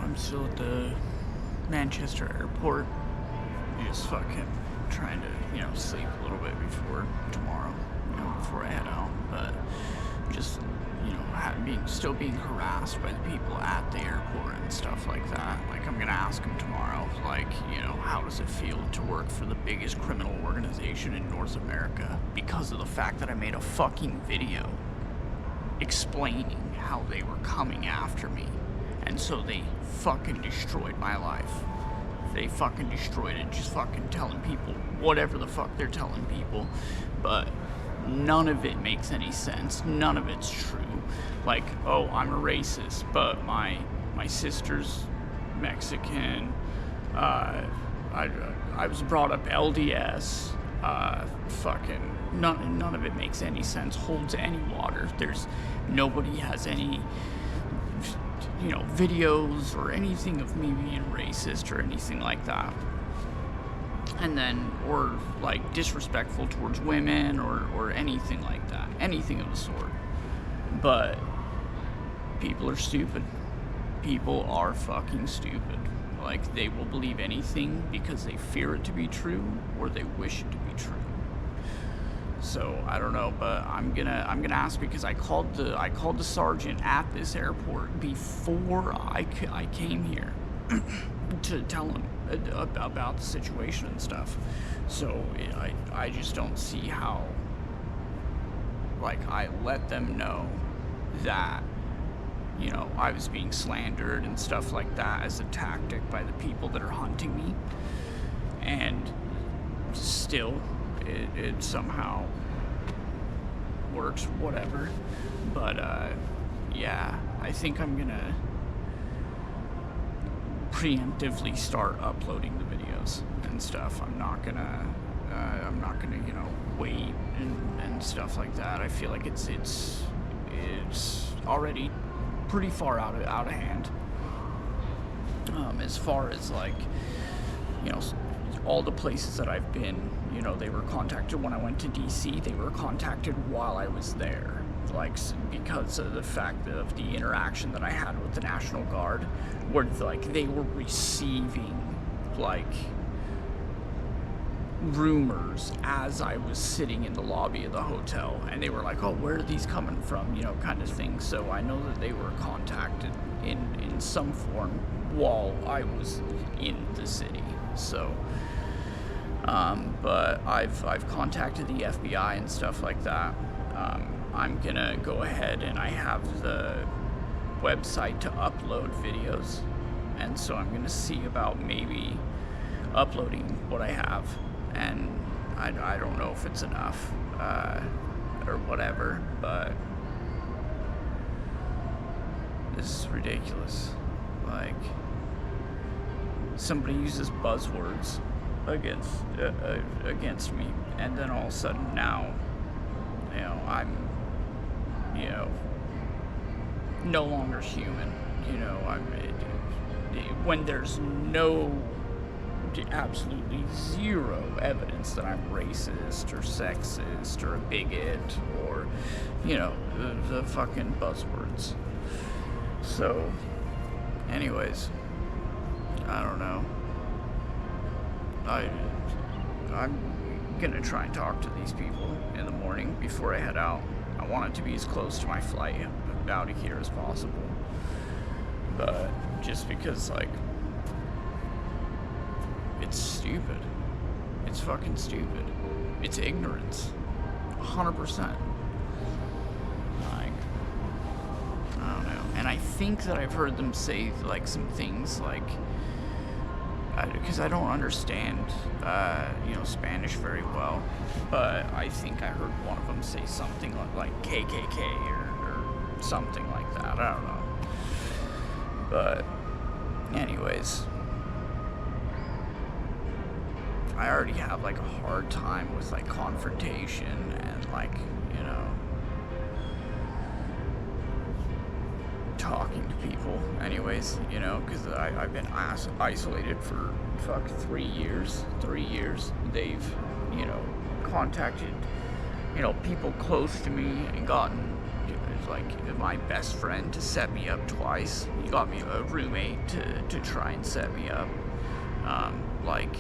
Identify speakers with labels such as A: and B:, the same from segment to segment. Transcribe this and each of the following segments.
A: I'm still at the Manchester airport. Just fucking trying to, sleep a little bit before tomorrow, before I head out. But just, still being harassed by the people at the airport and stuff like that. Like, I'm gonna ask them tomorrow, like, how does it feel to work for the biggest criminal organization in North America? Because of the fact that I made a fucking video explaining how they were coming after me. And so they fucking destroyed my life. They fucking destroyed it, just fucking telling people whatever the fuck they're telling people. But none of it makes any sense. None of it's true. Like, oh, I'm a racist, but my sister's Mexican. I was brought up LDS. Fucking none of it makes any sense. Holds any water. Nobody has any videos or anything of me being racist or anything like that. And then, or like disrespectful towards women or anything like that. Anything of the sort. But people are stupid. People are fucking stupid. Like, they will believe anything because they fear it to be true or they wish it to be true. So I don't know, but I'm gonna ask, because I called the sergeant at this airport before I came here to tell him about the situation and stuff. So I just don't see how. Like, I let them know that I was being slandered and stuff like that as a tactic by the people that are hunting me, and still it somehow works, whatever. But yeah, I think I'm gonna preemptively start uploading the videos and stuff. I'm not gonna wait and stuff like that. I feel like it's already pretty far out of hand. As far as, like, all the places that I've been, they were contacted when I went to DC. They were contacted while I was there, like, because of the fact of the interaction that I had with the National Guard, where, like, they were receiving, like, rumors as I was sitting in the lobby of the hotel, and they were like, oh, where are these coming from, kind of thing. So I know that they were contacted in some form while I was in the city. So but I've contacted the FBI and stuff like that. I'm gonna go ahead, and I have the website to upload videos, and so I'm gonna see about maybe uploading what I have. And I don't know if it's enough or whatever, but this is ridiculous. Like, somebody uses buzzwords against me, and then all of a sudden now, I'm no longer human. When there's absolutely zero evidence that I'm racist or sexist or a bigot or the fucking buzzwords. So anyways, I don't know. I'm gonna try and talk to these people in the morning before I head out. I want it to be as close to my flight out of here as possible, but just because, like, it's stupid. It's fucking stupid. It's ignorance. 100%. Like, I don't know. And I think that I've heard them say, like, some things, like, because I don't understand, Spanish very well, but I think I heard one of them say something like KKK or something like that. I don't know. But anyways, I already have, like, a hard time with, like, confrontation and, like, talking to people anyways, because I've been isolated for 3 years. They've, contacted, people close to me and gotten, like my best friend to set me up twice. He got me a roommate to try and set me up. Like,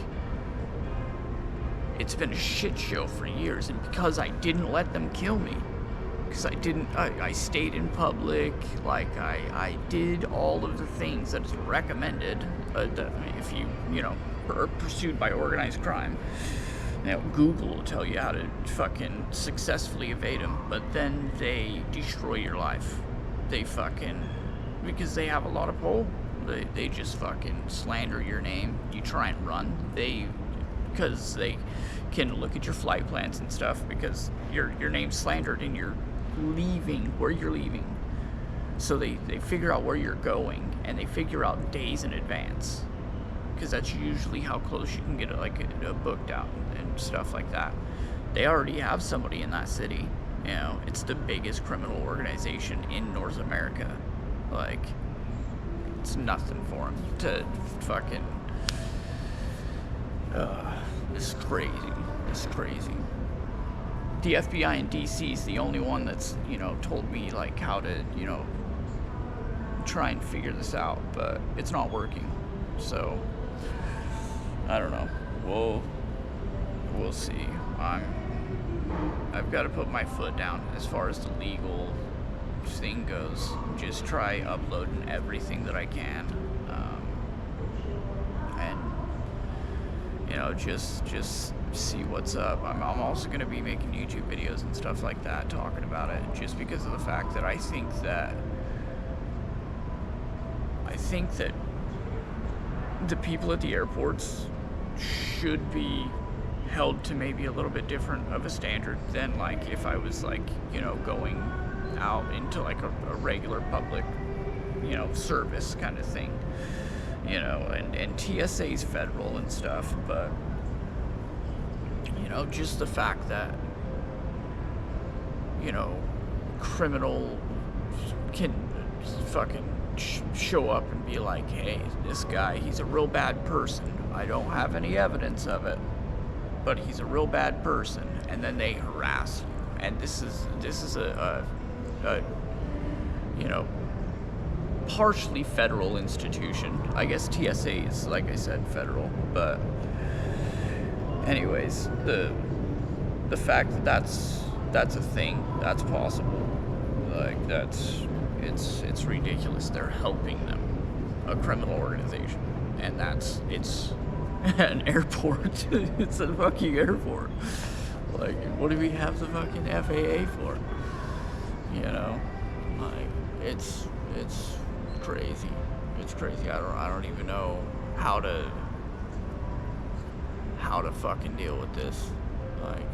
A: it's been a shit show for years, and because I didn't let them kill me, because I stayed in public, like, I did all of the things that is recommended, if you know, are pursued by organized crime. You know, Google will tell you how to fucking successfully evade them, but then they destroy your life. They fucking, because they have a lot of pull, they just fucking slander your name. You try and run, because they can look at your flight plans and stuff, because your name's slandered and you're leaving where you're leaving. So they figure out where you're going, and they figure out days in advance, because that's usually how close you can get a booked out and stuff like that. They already have somebody in that city. You know, it's the biggest criminal organization in North America. Like, it's nothing for them to fucking. It's crazy. It's crazy. The FBI in DC is the only one that's, you know, told me like how to, you know, try and figure this out, but it's not working. So I don't know. We'll see. I've got to put my foot down as far as the legal thing goes. Just try uploading everything that I can, and you know, just see what's up. I'm also going to be making YouTube videos and stuff like that, talking about it, just because of the fact that I think that the people at the airports should be held to maybe a little bit different of a standard than like if I was like, you know, going out into like a regular public, you know, service kind of thing, you know, and TSA's federal and stuff, but you know, just the fact that, you know, criminal can fucking show up and be like, hey, this guy, he's a real bad person. I don't have any evidence of it, but he's a real bad person, and then they harass you. And this is a you know, partially federal institution. I guess TSA is, like I said, federal, but anyways, the fact that that's a thing, that's possible, like it's ridiculous. They're helping them, a criminal organization, and it's an airport. It's a fucking airport. Like, what do we have the fucking FAA for? You know, like, it's crazy. It's crazy. I don't even know how to fucking deal with this. Like,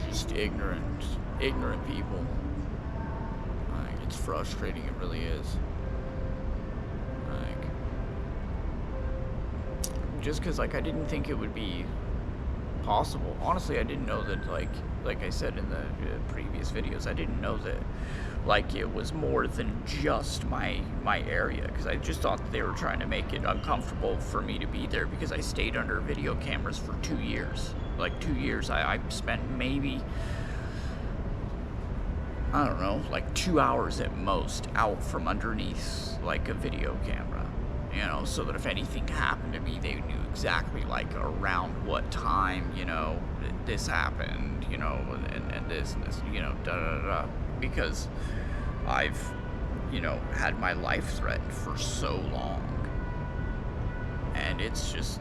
A: just ignorant people. Like, it's frustrating. It really is. Like, just because, like, I didn't think it would be possible. Honestly, I didn't know that, like I said in the previous videos, I didn't know that, like, it was more than just my area, because I just thought that they were trying to make it uncomfortable for me to be there, because I stayed under video cameras for 2 years. Like, 2 years, I spent maybe, I don't know, like 2 hours at most out from underneath, like, a video camera, you know, so that if anything happened to me, they knew exactly, like, around what time, you know, this happened, you know, and this, you know, da-da-da-da, because I've, you know, had my life threatened for so long, and it's just,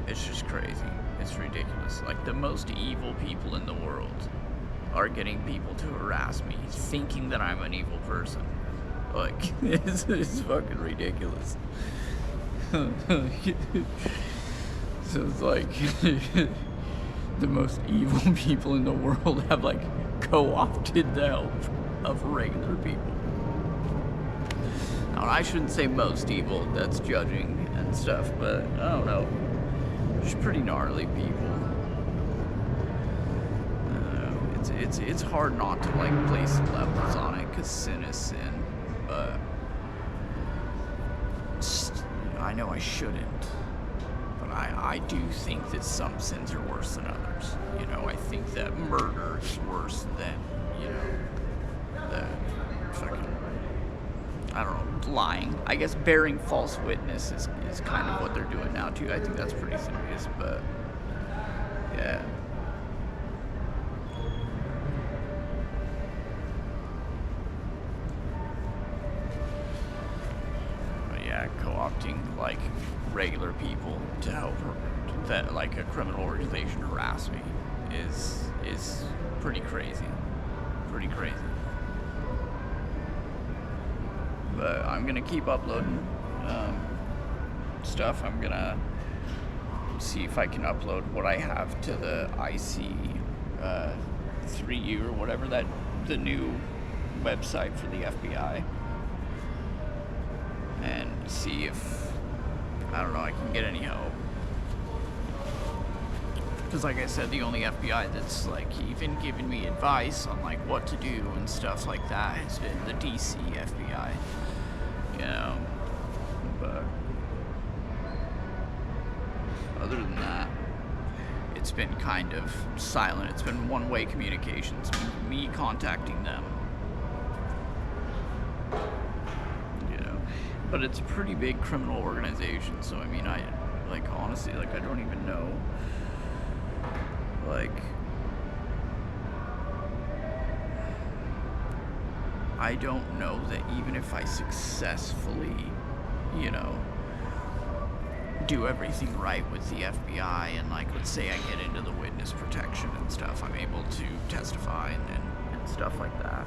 A: it's just crazy. It's ridiculous. Like, the most evil people in the world are getting people to harass me, thinking that I'm an evil person. Like, it's fucking ridiculous. So it's like, the most evil people in the world have, like, co-opted the help of regular people. Now, I shouldn't say most evil, that's judging and stuff, but I don't know. Just pretty gnarly people. It's hard not to, like, place levels on it, because sin is sin, but I know I shouldn't, but I I do think that some sins are worse than others. You know, I think that murder is worse than, you know, the fucking, I don't know, lying. I guess bearing false witness is kind of what they're doing now too. I think that's pretty serious, but yeah. But yeah, co-opting like regular people to help that like a criminal organization harass me is pretty crazy. Pretty crazy. But I'm gonna keep uploading stuff. I'm gonna see if I can upload what I have to the IC 3U or whatever, that the new website for the FBI, and see if, I don't know, I can get any help. Because like I said, the only FBI that's like even giving me advice on like what to do and stuff like that has been the DC FBI, you know. But other than that, it's been kind of silent. It's been one-way communications, me contacting them, you know. But it's a pretty big criminal organization, so I mean, I like, honestly, like, I don't even know, like, I don't know that even if I successfully, you know, do everything right with the FBI, and like, let's say I get into the witness protection and stuff, I'm able to testify and stuff like that.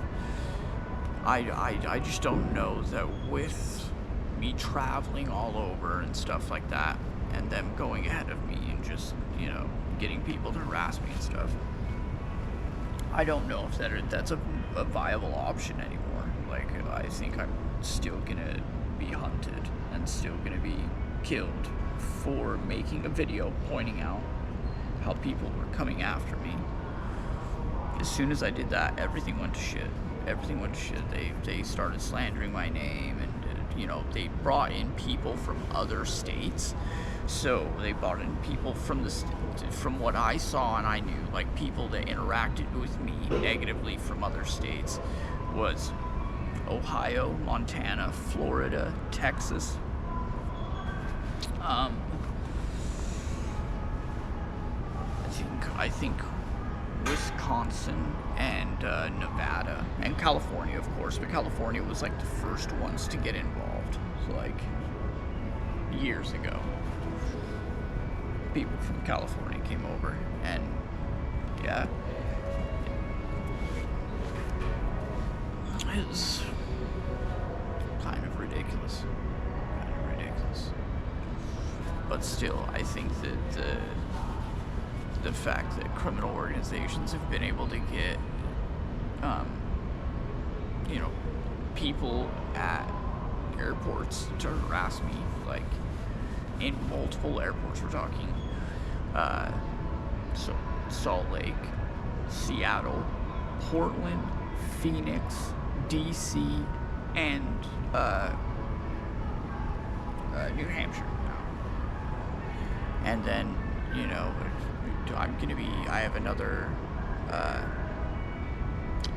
A: I just don't know that with me traveling all over and stuff like that, and them going ahead of me and just, you know, getting people to harass me and stuff, I don't know if that's a viable option anymore. Like, I think I'm still gonna be hunted and still gonna be killed for making a video pointing out how people were coming after me. As soon as I did that, everything went to shit. Everything went to shit. They started slandering my name, and you know, they brought in people from other states. So they brought in people from from what I saw and I knew, like people that interacted with me negatively from other states was Ohio, Montana, Florida, Texas. I think Wisconsin and Nevada and California, of course, but California was like the first ones to get involved, so like years ago. People from California came over, and yeah, it was kind of ridiculous. But still, I think that the fact that criminal organizations have been able to get, you know, people at airports to harass me, like in multiple airports. We're talking so Salt Lake, Seattle, Portland, Phoenix, DC, and New Hampshire. And then, you know, I have another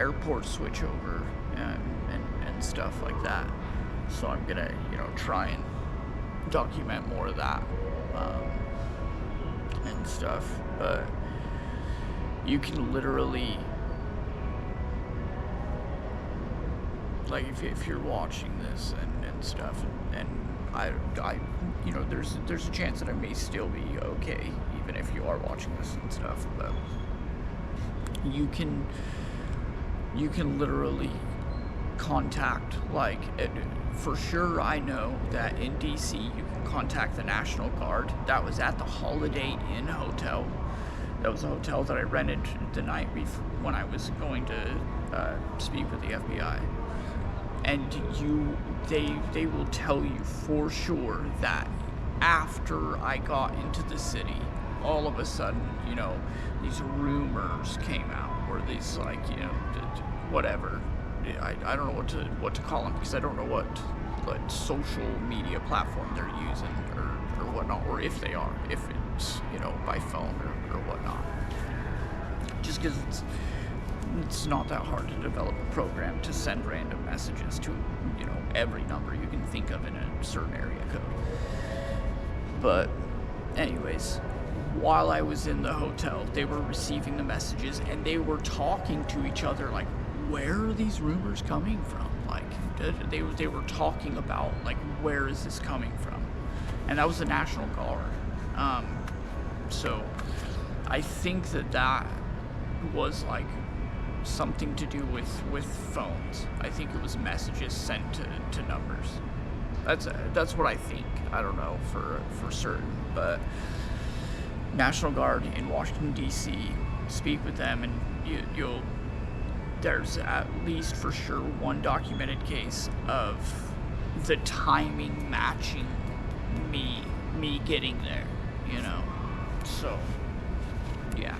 A: airport switchover and stuff like that. So I'm gonna, you know, try and document more of that and stuff. But you can literally, like, if you're watching this and stuff, and I you know, there's a chance that I may still be okay even if you are watching this and stuff, but you can literally contact, like, for sure I know that in DC you can contact the National Guard. That was at the Holiday Inn Hotel. That was a hotel that I rented the night before when I was going to speak with the FBI. And they will tell you for sure that after I got into the city, all of a sudden, you know, these rumors came out, or these, like, you know, whatever. I don't know what to call them, because I don't know what social media platform they're using or whatnot, or if they are, if by phone or whatnot. Just because it's not that hard to develop a program to send random messages to, every number you can think of in a certain area code. But anyways, while I was in the hotel, they were receiving the messages and they were talking to each other like, where are these rumors coming from? Like, they were talking about, like, where is this coming from? And that was the National Guard. So I think that was like something to do with phones. I think it was messages sent to numbers. That's what I think. I don't know for certain, but National Guard in Washington D.C. Speak with them, and you'll. There's at least for sure one documented case of the timing matching me getting there. So yeah.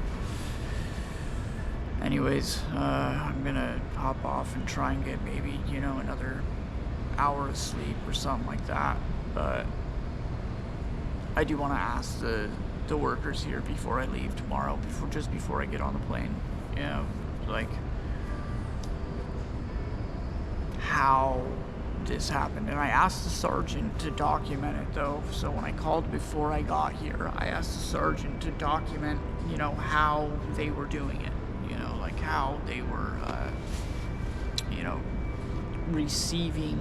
A: Anyways, I'm gonna hop off and try and get maybe, another hour of sleep or something like that. But I do want to ask the workers here before I leave tomorrow, before I get on the plane, like how this happened. And I asked the sergeant to document it though. So when I called before I got here, I asked the sergeant to document, how they were doing it. Like how they were, receiving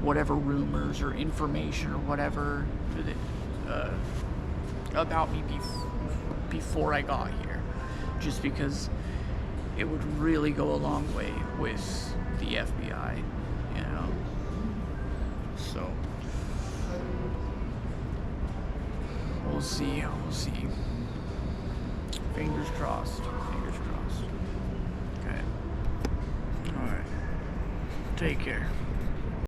A: whatever rumors or information or whatever about me before I got here. Just because it would really go a long way with the FBI, So, we'll see. Fingers crossed. Okay. Alright. Take care.